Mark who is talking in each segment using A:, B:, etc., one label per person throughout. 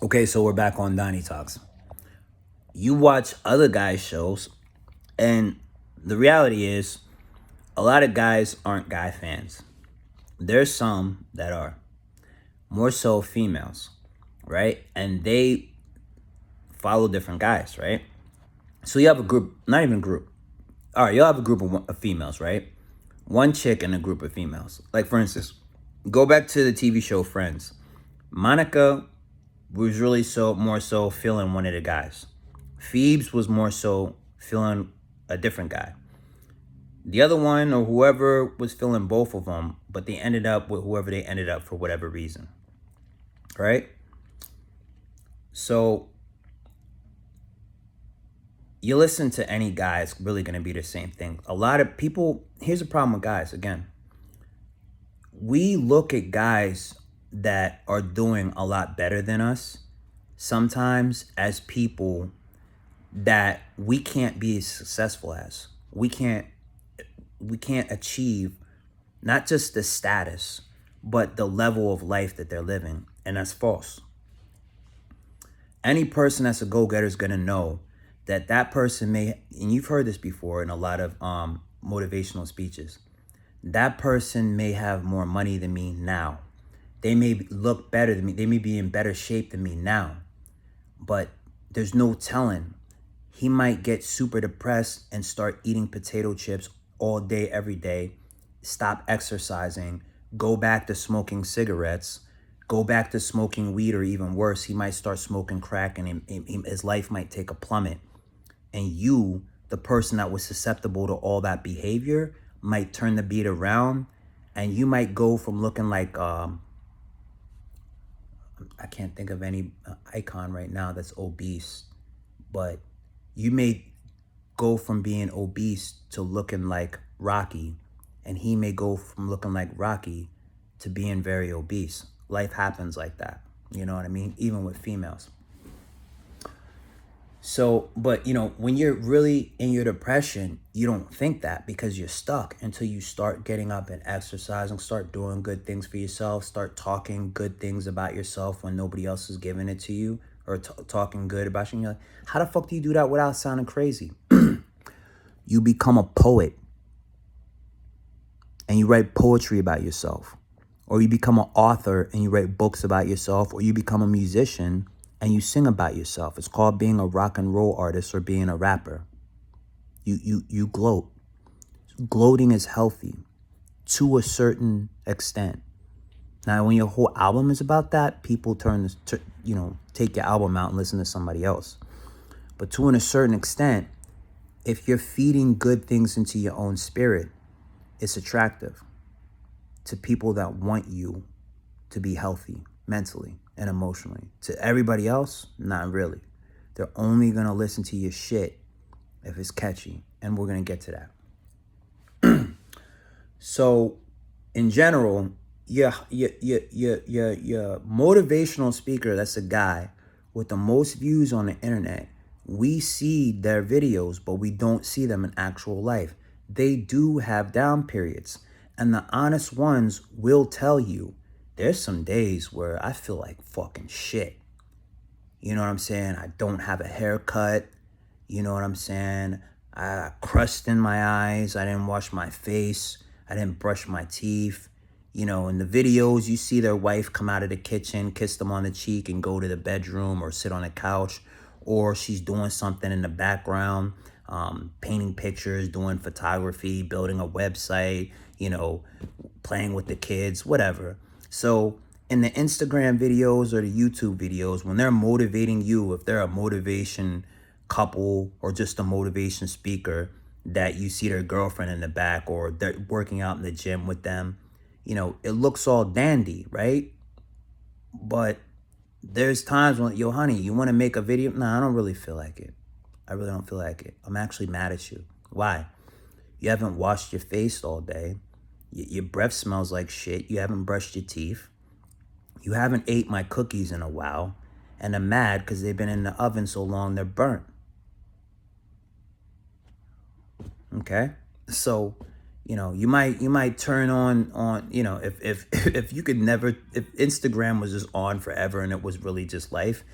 A: Okay, so we're back on Donnie Talks. You watch other guys' shows, and the reality is, a lot of guys aren't guy fans. There's some that are, more so females, right? And they follow different guys, right? So you have a group, not even a group. All right, you'll have a group of females, right? One chick and a group of females. Like, for instance, go back to the TV show Friends. Monica was really more so feeling one of the guys. Phoebes was more so feeling a different guy. The other one or whoever was feeling both of them, but they ended up with whoever they ended up for whatever reason. Right? So you listen to any guy, it's really going to be the same thing. A lot of people, here's the problem with guys, again. We look at guys that are doing a lot better than us sometimes as people that we can't be as successful as. We can't achieve not just the status, but the level of life that they're living. And that's false. Any person that's a go-getter is going to know that that person may, and you've heard this before in a lot of motivational speeches, that person may have more money than me now. They may look better than me. They may be in better shape than me now. But there's no telling. He might get super depressed and start eating potato chips all day, every day, stop exercising, go back to smoking cigarettes, go back to smoking weed, or even worse, he might start smoking crack and his life might take a plummet. And you, the person that was susceptible to all that behavior, might turn the beat around, and you might go from looking like, I can't think of any icon right now that's obese, but you may go from being obese to looking like Rocky, and he may go from looking like Rocky to being very obese. Life happens like that. You know what I mean? Even with females. So, but when you're really in your depression, you don't think that because you're stuck until you start getting up and exercising, start doing good things for yourself, start talking good things about yourself when nobody else is giving it to you, or talking good about you. And you're like, how the fuck do you do that without sounding crazy? You become a poet and you write poetry about yourself, or you become an author and you write books about yourself, or you become a musician and you sing about yourself. It's called being a rock and roll artist or being a rapper. You gloat. Gloating is healthy to a certain extent. Now, when your whole album is about that, people take your album out and listen to somebody else. But to a certain extent, if you're feeding good things into your own spirit, it's attractive to people that want you to be healthy mentally and emotionally. To everybody else, not really. They're only going to listen to your shit if it's catchy. And we're going to get to that. So, in general, your motivational speaker, that's a guy with the most views on the internet. We see their videos, but we don't see them in actual life. They do have down periods. And the honest ones will tell you, there's some days where I feel like fucking shit. You know what I'm saying? I don't have a haircut. You know what I'm saying? I got crust in my eyes. I didn't wash my face. I didn't brush my teeth. In the videos, you see their wife come out of the kitchen, kiss them on the cheek, and go to the bedroom or sit on the couch. Or she's doing something in the background, painting pictures, doing photography, building a website, playing with the kids, whatever. So in the Instagram videos or the YouTube videos, when they're motivating you, if they're a motivation couple or just a motivation speaker, that you see their girlfriend in the back or they're working out in the gym with them, it looks all dandy, right? But there's times when, yo, honey, you want to make a video? Nah, I don't really feel like it. I really don't feel like it. I'm actually mad at you. Why? You haven't washed your face all day. Your breath smells like shit. You haven't brushed your teeth. You haven't ate my cookies in a while. And I'm mad because they've been in the oven so long they're burnt. Okay? So, You know, you might turn on, you know, if if you could never, if Instagram was just on forever and it was really just life,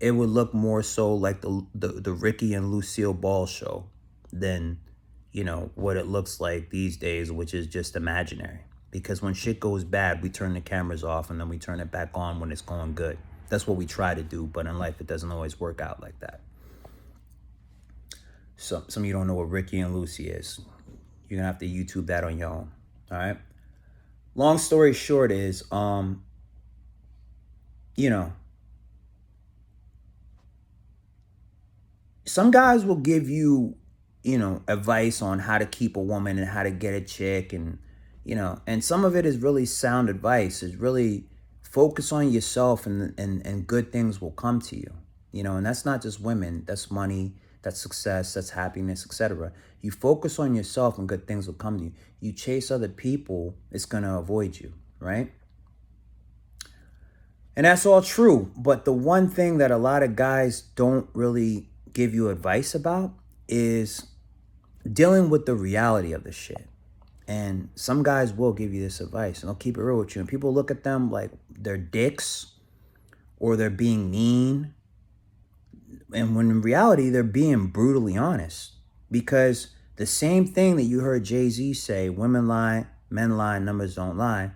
A: it would look more so like the Ricky and Lucille Ball show than, you know, what it looks like these days, which is just imaginary. Because when shit goes bad, we turn the cameras off and then we turn it back on when it's going good. That's what we try to do, but in life it doesn't always work out like that. Some of you don't know what Ricky and Lucy is. You're gonna have to YouTube that on your own. All right. Long story short is, you know, some guys will give you, you know, advice on how to keep a woman and how to get a chick, and, you know, and some of it is really sound advice. Is really focus on yourself, and good things will come to you. You know, and that's not just women. That's money. That's success. That's happiness, etc. You focus on yourself, and good things will come to you. You chase other people, it's gonna avoid you, right? And that's all true. But the one thing that a lot of guys don't really give you advice about is dealing with the reality of the shit. And some guys will give you this advice and they'll keep it real with you. And people look at them like they're dicks or they're being mean. And when in reality, they're being brutally honest. Because the same thing that you heard Jay-Z say, women lie, men lie, numbers don't lie,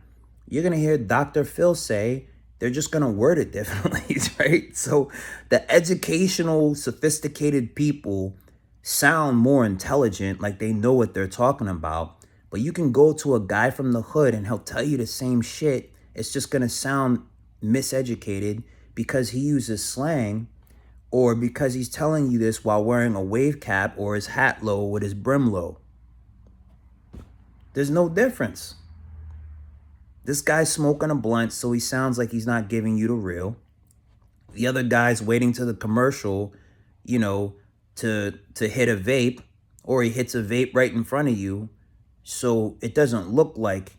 A: you're going to hear Dr. Phil say, they're just going to word it differently, right? So the educational, sophisticated people sound more intelligent, like they know what they're talking about. But you can go to a guy from the hood and he'll tell you the same shit. It's just going to sound miseducated because he uses slang, or because he's telling you this while wearing a wave cap or his hat low with his brim low. There's no difference. This guy's smoking a blunt, so he sounds like he's not giving you the real. The other guy's waiting to the commercial, you know, to hit a vape, or he hits a vape right in front of you, so it doesn't look like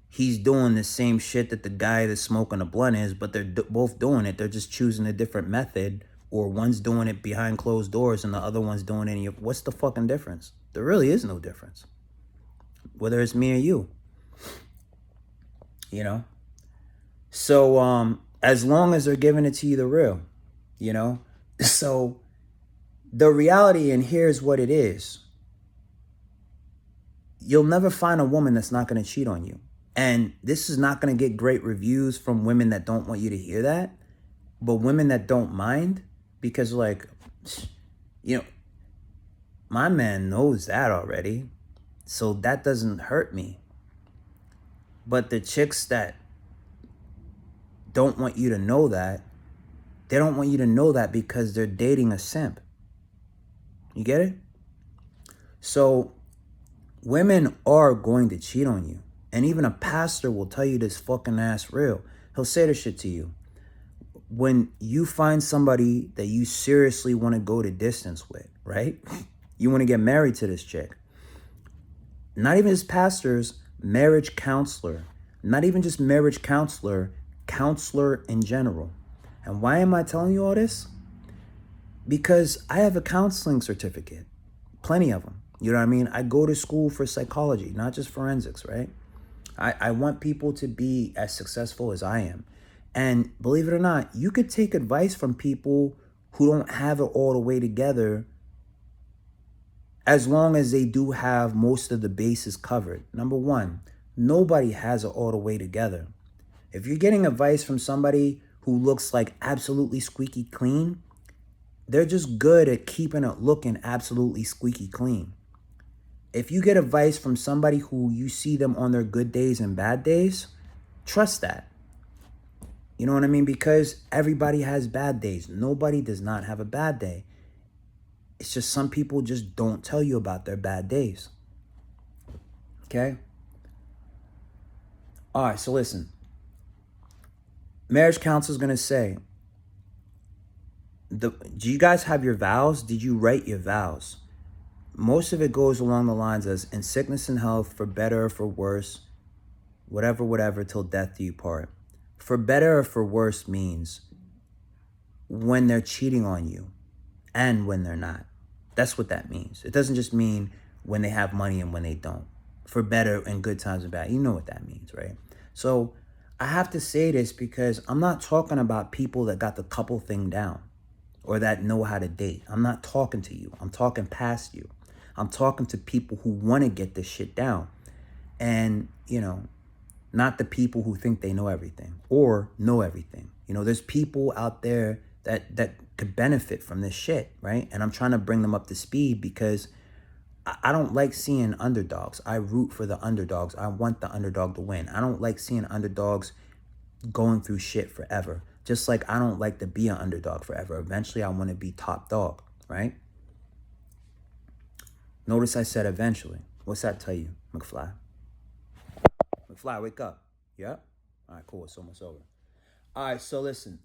A: he's doing the same shit that the guy that's smoking a blunt is, but they're both doing it. They're just choosing a different method, or one's doing it behind closed doors and the other one's doing it. What's the fucking difference? There really is no difference, whether it's me or you. You know? So, as long as they're giving it to you the real, you know? So, the reality, and here's what it is. You'll never find a woman that's not going to cheat on you. And this is not going to get great reviews from women that don't want you to hear that. But women that don't mind, because like, you know, my man knows that already. So that doesn't hurt me. But the chicks that don't want you to know that, they don't want you to know that because they're dating a simp. You get it? So women are going to cheat on you. And even a pastor will tell you this fucking ass real. He'll say this shit to you. When you find somebody that you seriously want to go to distance with, right? You want to get married to this chick. Not even just pastors, marriage counselor. Not even just marriage counselor, counselor in general. And why am I telling you all this? Because I have a counseling certificate. Plenty of them. You know what I mean? I go to school for psychology, not just forensics, right? I want people to be as successful as I am. And believe it or not, you could take advice from people who don't have it all the way together, as long as they do have most of the bases covered. Number one, nobody has it all the way together. If you're getting advice from somebody who looks like absolutely squeaky clean, they're just good at keeping it looking absolutely squeaky clean. If you get advice from somebody who you see them on their good days and bad days, trust that. You know what I mean? Because everybody has bad days. Nobody does not have a bad day. It's just some people just don't tell you about their bad days. Okay? All right, so listen. Marriage counselor is going to say, do you guys have your vows? Did you write your vows? Most of it goes along the lines as, in sickness and health, for better or for worse, whatever, till death do you part. For better or for worse means when they're cheating on you and when they're not. That's what that means. It doesn't just mean when they have money and when they don't. for better and good times and bad. You know what that means, right? So I have to say this because I'm not talking about people that got the couple thing down or that know how to date. I'm not talking to you. I'm talking past you. I'm talking to people who want to get this shit down. And, not the people who think they know everything or know everything. There's people out there that could benefit from this shit, right? And I'm trying to bring them up to speed because I don't like seeing underdogs. I root for the underdogs. I want the underdog to win. I don't like seeing underdogs going through shit forever. Just like I don't like to be an underdog forever. Eventually, I want to be top dog, right? Notice I said eventually. What's that tell you, McFly? McFly, wake up. Yep. All right, cool. It's almost over. All right, so listen.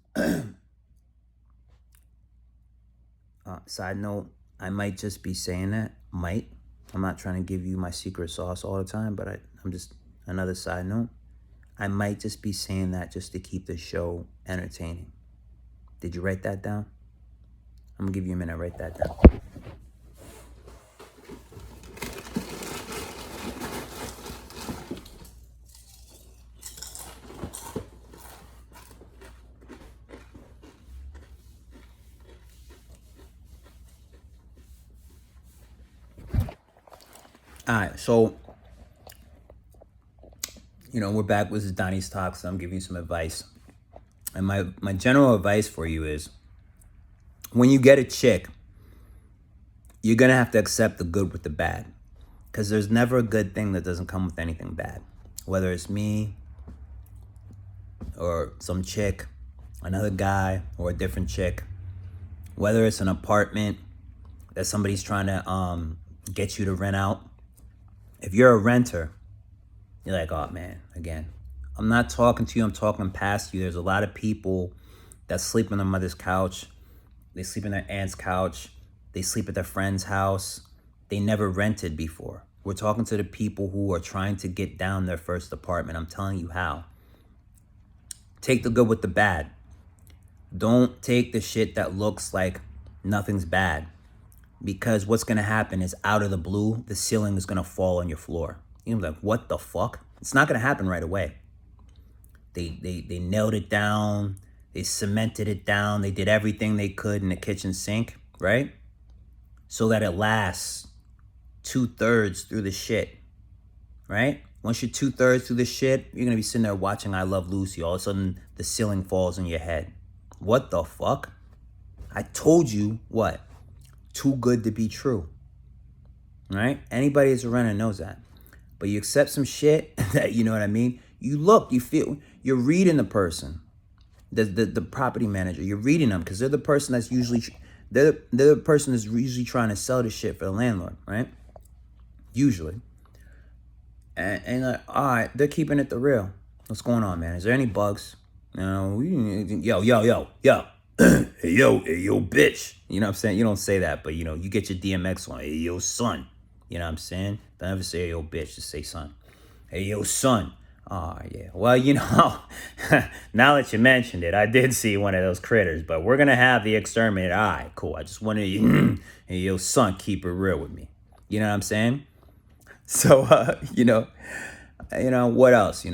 A: Side note, I might just be saying that. Might. I'm not trying to give you my secret sauce all the time, but I'm just, another side note. I might just be saying that just to keep the show entertaining. Did you write that down? I'm going to give you a minute to write that down. All right, so, we're back with Donnie's Talks, so I'm giving you some advice. And my general advice for you is, when you get a chick, you're going to have to accept the good with the bad. Because there's never a good thing that doesn't come with anything bad. Whether it's me, or some chick, another guy, or a different chick. Whether it's an apartment that somebody's trying to get you to rent out. If you're a renter, you're like, oh man, again, I'm not talking to you, I'm talking past you. There's a lot of people that sleep on their mother's couch. They sleep in their aunt's couch. They sleep at their friend's house. They never rented before. We're talking to the people who are trying to get down their first apartment. I'm telling you how. Take the good with the bad. Don't take the shit that looks like nothing's bad. Because what's going to happen is, out of the blue, the ceiling is going to fall on your floor. You're like, what the fuck? It's not going to happen right away. They nailed it down. They cemented it down. They did everything they could in the kitchen sink, right? So that it lasts 2/3 through the shit, right? Once you're 2/3 through the shit, you're going to be sitting there watching I Love Lucy. All of a sudden, the ceiling falls on your head. What the fuck? I told you what? Too good to be true, right? Anybody that's a renter knows that. But you accept some shit that, you know what I mean? You look, you feel, you're reading the person, the property manager. You're reading them because they're the person that's usually, they're the person that's usually trying to sell the shit for the landlord, right? Usually. And like, all right, they're keeping it the real. What's going on, man? Is there any bugs? Yo. Hey, yo, bitch. You know what I'm saying? You don't say that, but, you get your DMX on. Hey, yo, son. You know what I'm saying? Don't ever say, hey, yo, bitch. Just say, son. Hey, yo, son. Oh, yeah. Well, now that you mentioned it, I did see one of those critters, but we're going to have the exterminator. All right, cool. I just wanted you, hey, yo, son, keep it real with me. You know what I'm saying? So, what else?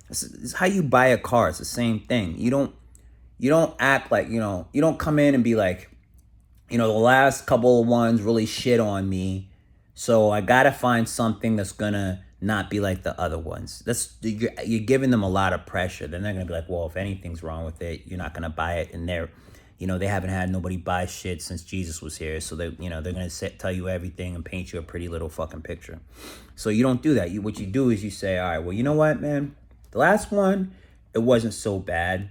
A: It's how you buy a car. It's the same thing. You don't act like, you don't come in and be like, the last couple of ones really shit on me. So I got to find something that's going to not be like the other ones. You're giving them a lot of pressure. Then they're going to be like, well, if anything's wrong with it, you're not going to buy it. And they haven't had nobody buy shit since Jesus was here. So they're going to tell you everything and paint you a pretty little fucking picture. So you don't do that. What you do is you say, all right, well, you know what, man? The last one, it wasn't so bad.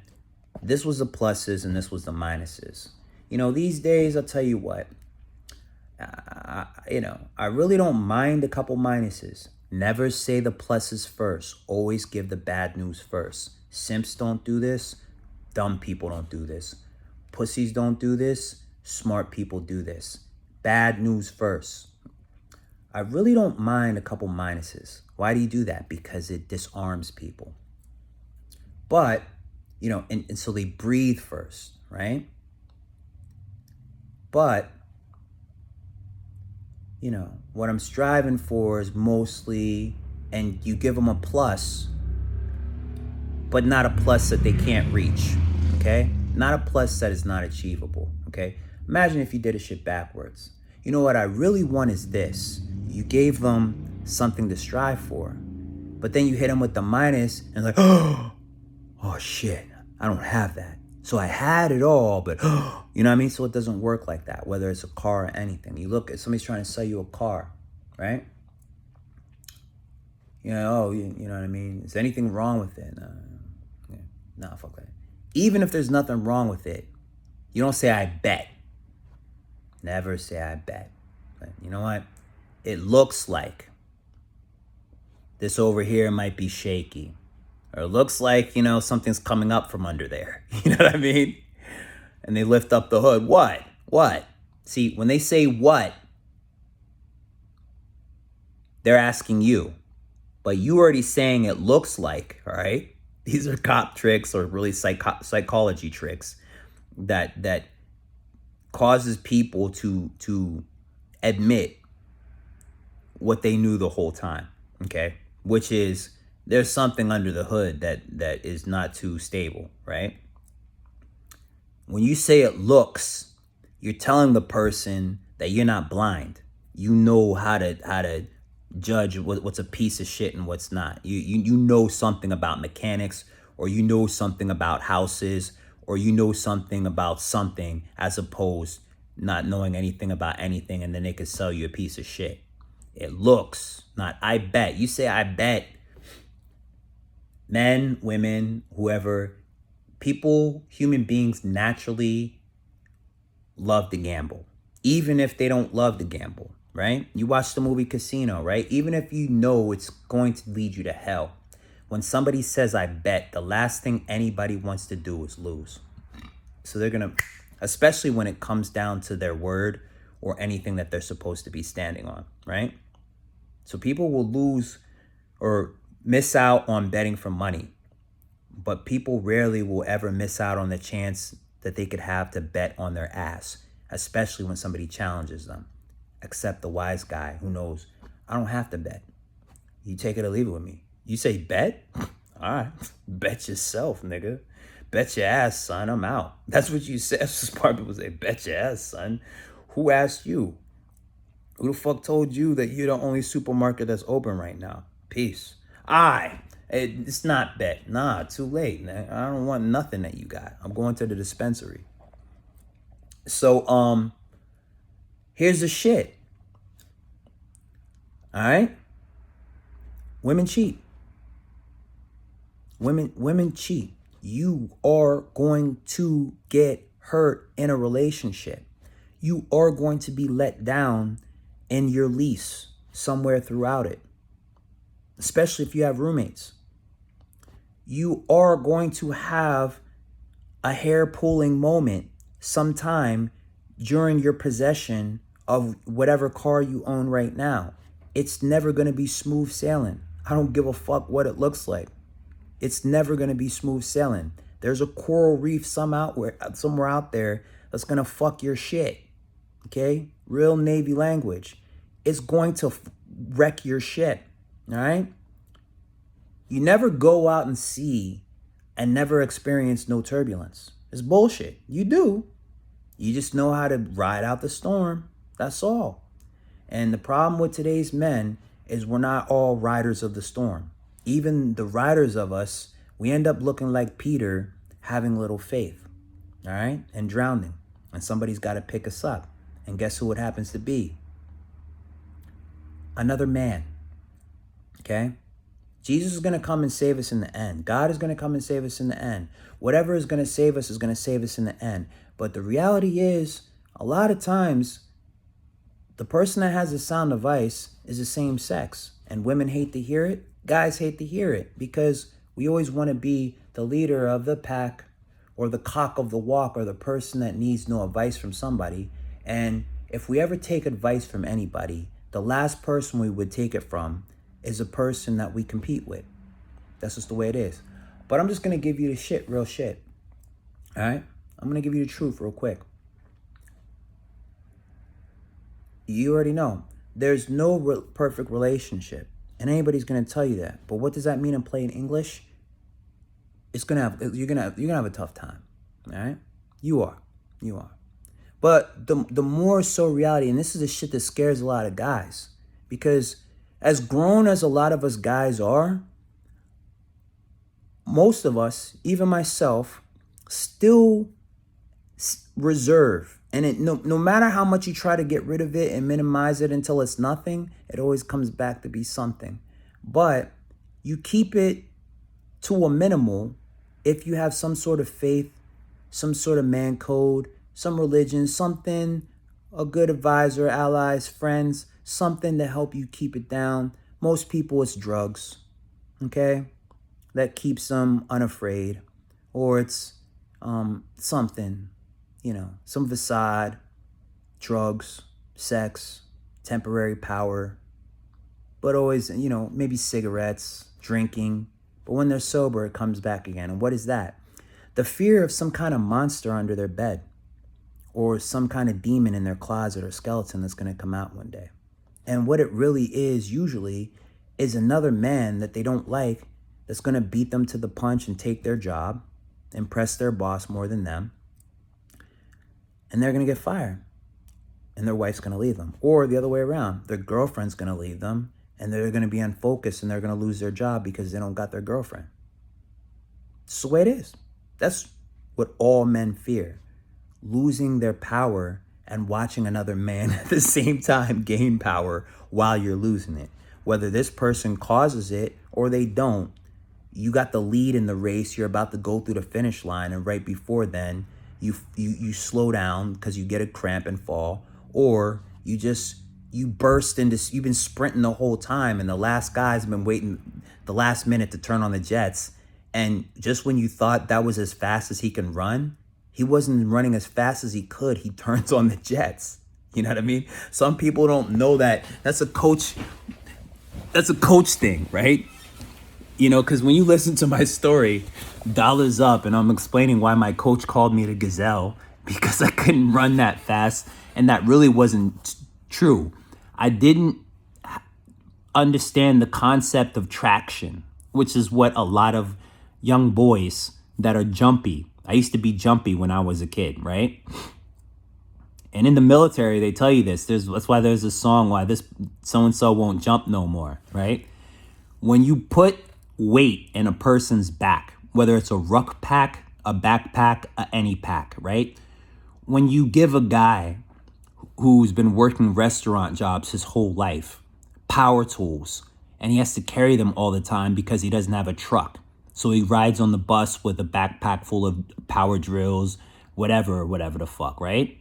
A: This was the pluses and this was the minuses. These days, I'll tell you what, I really don't mind a couple minuses. Never say the pluses first. Always give the bad news first. Simps don't do this. Dumb people don't do this. Pussies don't do this. Smart people do this. Bad news first. I really don't mind a couple minuses. Why do you do that? Because it disarms people. But, and so they breathe first, right? But you know, what I'm striving for is mostly, and you give them a plus, but not a plus that they can't reach, okay? Not a plus that is not achievable, okay? Imagine if you did a shit backwards. You know what I really want is this. You gave them something to strive for, but then you hit them with the minus and like, oh shit, I don't have that. So I had it all, but you know what I mean? So it doesn't work like that, whether it's a car or anything. You look at somebody's trying to sell you a car, right? You know, you know what I mean? Is anything wrong with it? Nah, fuck that. Even if there's nothing wrong with it, you don't say, I bet. Never say, I bet. But you know what? It looks like this over here might be shaky. Or it looks like, you know, something's coming up from under there. You know what I mean? And they lift up the hood. What? What? See, when they say what, they're asking you. But you already saying it looks like, all right? These are cop tricks or really psychology tricks that causes people to admit what they knew the whole time, okay? Which is there's something under the hood that is not too stable, right? When you say it looks, you're telling the person that you're not blind. You know how to judge what's a piece of shit and what's not. You know something about mechanics, or you know something about houses, or you know something about something, as opposed not knowing anything about anything, and then they could sell you a piece of shit. It looks, not I bet. You say I bet. Men, women, whoever, people, human beings naturally love to gamble, even if they don't love to gamble, right? You watch the movie Casino, right? Even if you know it's going to lead you to hell, when somebody says, I bet, the last thing anybody wants to do is lose. So they're going to, especially when it comes down to their word or anything that they're supposed to be standing on, right? So people will lose or miss out on betting for money, but people rarely will ever miss out on the chance that they could have to bet on their ass, especially when somebody challenges them. Except the wise guy who knows, I don't have to bet. You take it or leave it with me. You say bet? All right, bet yourself, nigga. Bet your ass, son, I'm out. That's what you said. That's what smart people say, bet your ass, son. Who asked you? Who the fuck told you that you're the only supermarket that's open right now? Peace. It's not bet. Nah, too late, man. I don't want nothing that you got. I'm going to the dispensary. So, here's the shit. All right? Women cheat. Women cheat. You are going to get hurt in a relationship. You are going to be let down in your lease somewhere throughout it, especially if you have roommates. You are going to have a hair pulling moment sometime during your possession of whatever car you own right now. It's never going to be smooth sailing. I don't give a fuck what it looks like. It's never going to be smooth sailing. There's a coral reef somewhere out there that's going to fuck your shit. Okay? Real Navy language. It's going to wreck your shit. All right? You never go out and see and never experience no turbulence. It's bullshit. You do. You just know how to ride out the storm. That's all. And the problem with today's men is we're not all riders of the storm. Even the riders of us, we end up looking like Peter having little faith, all right, and drowning. And somebody's got to pick us up. And guess who it happens to be? Another man, okay? Jesus is going to come and save us in the end. God is going to come and save us in the end. Whatever is going to save us is going to save us in the end. But the reality is, a lot of times, the person that has the sound device is the same sex. And women hate to hear it. Guys hate to hear it because we always want to be the leader of the pack or the cock of the walk or the person that needs no advice from somebody. And if we ever take advice from anybody, the last person we would take it from is a person that we compete with. That's just the way it is. But I'm just going to give you the shit, real shit. All right? I'm going to give you the truth real quick. You already know. There's no perfect relationship, and anybody's gonna tell you that. But what does that mean in plain English? You're gonna have a tough time. All right, you are. But the more so reality, and this is the shit that scares a lot of guys, because as grown as a lot of us guys are, most of us, even myself, still reserve. And no matter how much you try to get rid of it and minimize it until it's nothing, it always comes back to be something. But you keep it to a minimal if you have some sort of faith, some sort of man code, some religion, something, a good advisor, allies, friends, something to help you keep it down. Most people, it's drugs, okay? That keeps them unafraid. Or it's something, some facade, drugs, sex, temporary power, but always, maybe cigarettes, drinking. But when they're sober, it comes back again. And what is that? The fear of some kind of monster under their bed, or some kind of demon in their closet or skeleton that's going to come out one day. And what it really is usually is another man that they don't like that's going to beat them to the punch and take their job, impress their boss more than them. And they're going to get fired. And their wife's going to leave them. Or the other way around, their girlfriend's going to leave them and they're going to be unfocused and they're going to lose their job because they don't got their girlfriend. It's the way it is. That's what all men fear. Losing their power and watching another man at the same time gain power while you're losing it. Whether this person causes it or they don't, you got the lead in the race. You're about to go through the finish line, and right before then, you slow down because you get a cramp and fall, or you burst into. You've been sprinting the whole time, and the last guy's been waiting the last minute to turn on the jets, and just when you thought that was as fast as he can run, he wasn't running as fast as he could. He turns on the jets. You know what I mean? Some people don't know that. That's a coach thing, right? Because when you listen to my story, Dollars Up, and I'm explaining why my coach called me the gazelle, because I couldn't run that fast, and that really wasn't true. I didn't understand the concept of traction, which is what a lot of young boys that are jumpy. I used to be jumpy when I was a kid, right? And in the military, they tell you this. That's why there's a song, why this so-and-so won't jump no more, right? When you put weight in a person's back, whether it's a ruck pack, a backpack, any pack, right? When you give a guy who's been working restaurant jobs his whole life power tools, and he has to carry them all the time because he doesn't have a truck. So he rides on the bus with a backpack full of power drills, whatever the fuck, right?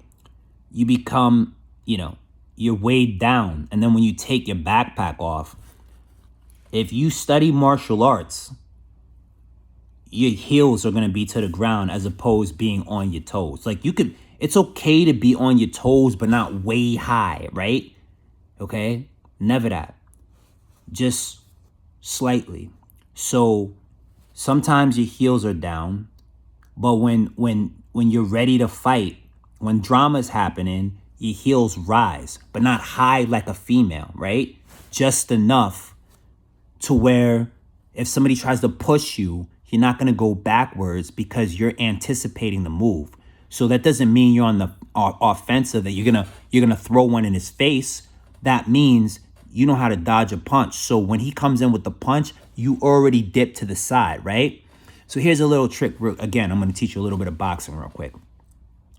A: You become, you're weighed down. And then when you take your backpack off, if you study martial arts, your heels are going to be to the ground as opposed being on your toes. Like it's okay to be on your toes, but not way high, right? Okay? Never that. Just slightly. So sometimes your heels are down, but when you're ready to fight, when drama's happening, your heels rise, but not high like a female, right? Just enough to where if somebody tries to push you, you're not going to go backwards because you're anticipating the move. So that doesn't mean you're on the offensive, that you're gonna throw one in his face. That means you know how to dodge a punch. So when he comes in with the punch, you already dip to the side, right? So here's a little trick. Again, I'm going to teach you a little bit of boxing real quick.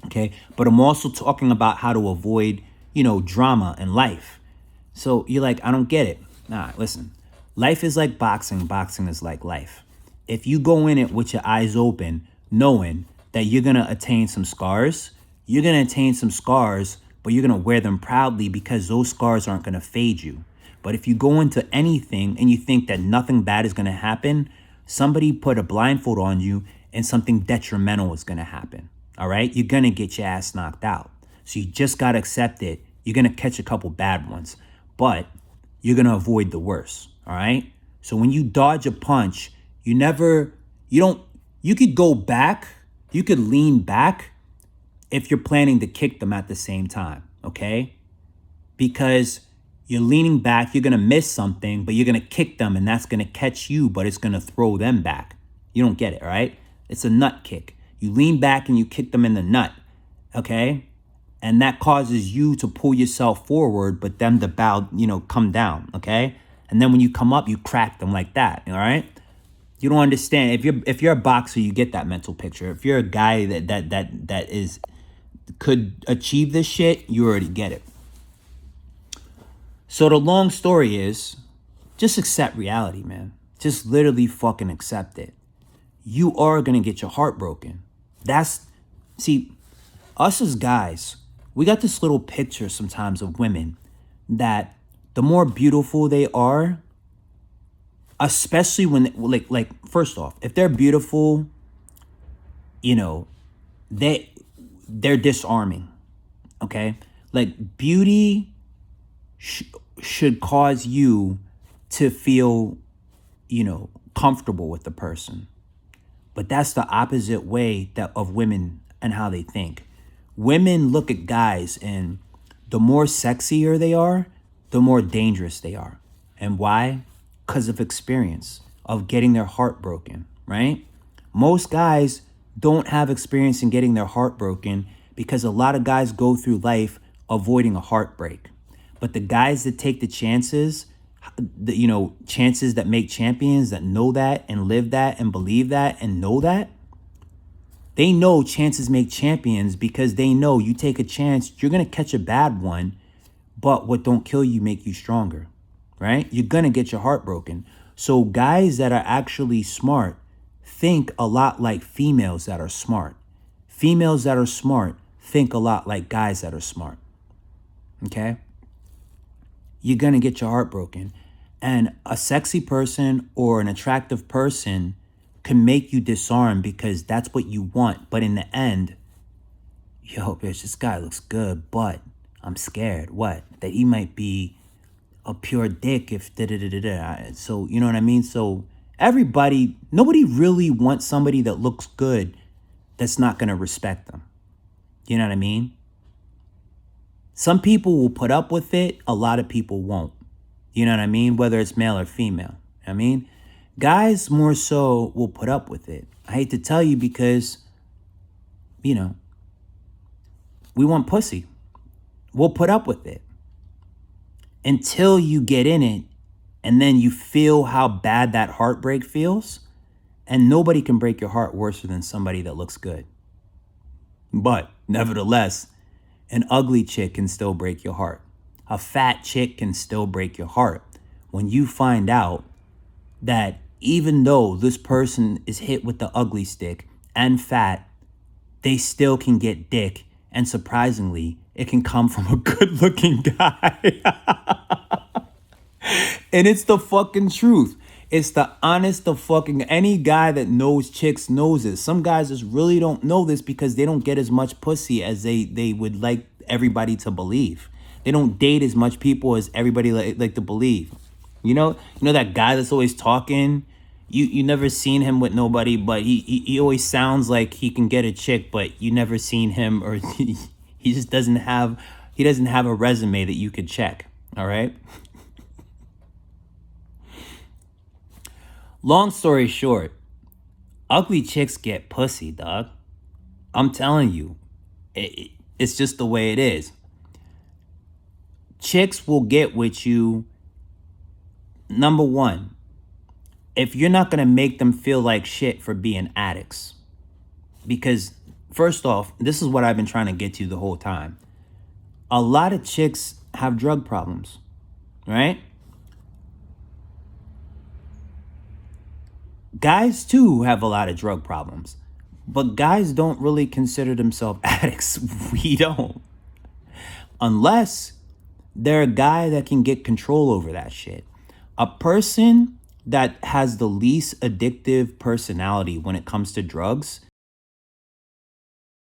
A: Okay? But I'm also talking about how to avoid, drama in life. So you're like, I don't get it. Nah, listen. Life is like boxing. Boxing is like life. If you go in it with your eyes open, knowing that you're going to attain some scars, but you're going to wear them proudly because those scars aren't going to fade you. But if you go into anything and you think that nothing bad is going to happen, somebody put a blindfold on you and something detrimental is going to happen. All right? You're going to get your ass knocked out. So you just got to accept it. You're going to catch a couple bad ones, but you're going to avoid the worst. All right? So when you dodge a punch, you could go back, you could lean back if you're planning to kick them at the same time, okay? Because You're leaning back, you're gonna miss something, but you're gonna kick them and that's gonna catch you, but it's gonna throw them back. You don't get it, right? It's a nut kick. You lean back and you kick them in the nut, okay? And that causes you to pull yourself forward, but them to bow, come down, okay? And then when you come up, you crack them like that, all right? You don't understand. If you're a boxer, you get that mental picture. If you're a guy that could achieve this shit, you already get it. So the long story is, just accept reality, man. Just literally fucking accept it. You are gonna get your heart broken. See, us as guys, we got this little picture sometimes of women that the more beautiful they are, especially when, like first off, if they're beautiful, they're disarming, okay? Like beauty should cause you to feel, comfortable with the person. But that's the opposite way of women and how they think. Women look at guys and the more sexier they are, the more dangerous they are. And why? Because of experience, of getting their heart broken, right? Most guys don't have experience in getting their heart broken because a lot of guys go through life avoiding a heartbreak. But the guys that take the chances, chances that make champions, that know that and live that and believe that and know that, they know chances make champions because they know you take a chance, you're going to catch a bad one, but what don't kill you make you stronger, right? You're going to get your heart broken. So guys that are actually smart think a lot like females that are smart. Females that are smart think a lot like guys that are smart, okay? You're going to get your heart broken. And a sexy person or an attractive person can make you disarm because that's what you want. But in the end, bitch, this guy looks good, but I'm scared. What? That he might be a pure dick if da-da-da-da-da. So, you know what I mean? So nobody really wants somebody that looks good that's not going to respect them. You know what I mean? Some people will put up with it. A lot of people won't. You know what I mean? Whether it's male or female. I mean, guys more so will put up with it. I hate to tell you because, we want pussy. We'll put up with it until you get in it and then you feel how bad that heartbreak feels. And nobody can break your heart worse than somebody that looks good. But nevertheless, an ugly chick can still break your heart. A fat chick can still break your heart when you find out that even though this person is hit with the ugly stick and fat, they still can get dick. And surprisingly, it can come from a good looking guy. And it's the fucking truth. It's the honest of fucking, any guy that knows chicks knows it. Some guys just really don't know this because they don't get as much pussy as they would like everybody to believe. They don't date as much people as everybody like to believe. You know that guy that's always talking? You never seen him with nobody, but he always sounds like he can get a chick, but you never seen him, or he just doesn't have a resume that you could check. All right? Long story short, ugly chicks get pussy, dog. I'm telling you, it's just the way it is. Chicks will get with you, number one, if you're not going to make them feel like shit for being addicts. Because, first off, this is what I've been trying to get to the whole time. A lot of chicks have drug problems, right? Guys, too, have a lot of drug problems. But guys don't really consider themselves addicts. We don't. Unless they're a guy that can get control over that shit. A person that has the least addictive personality when it comes to drugs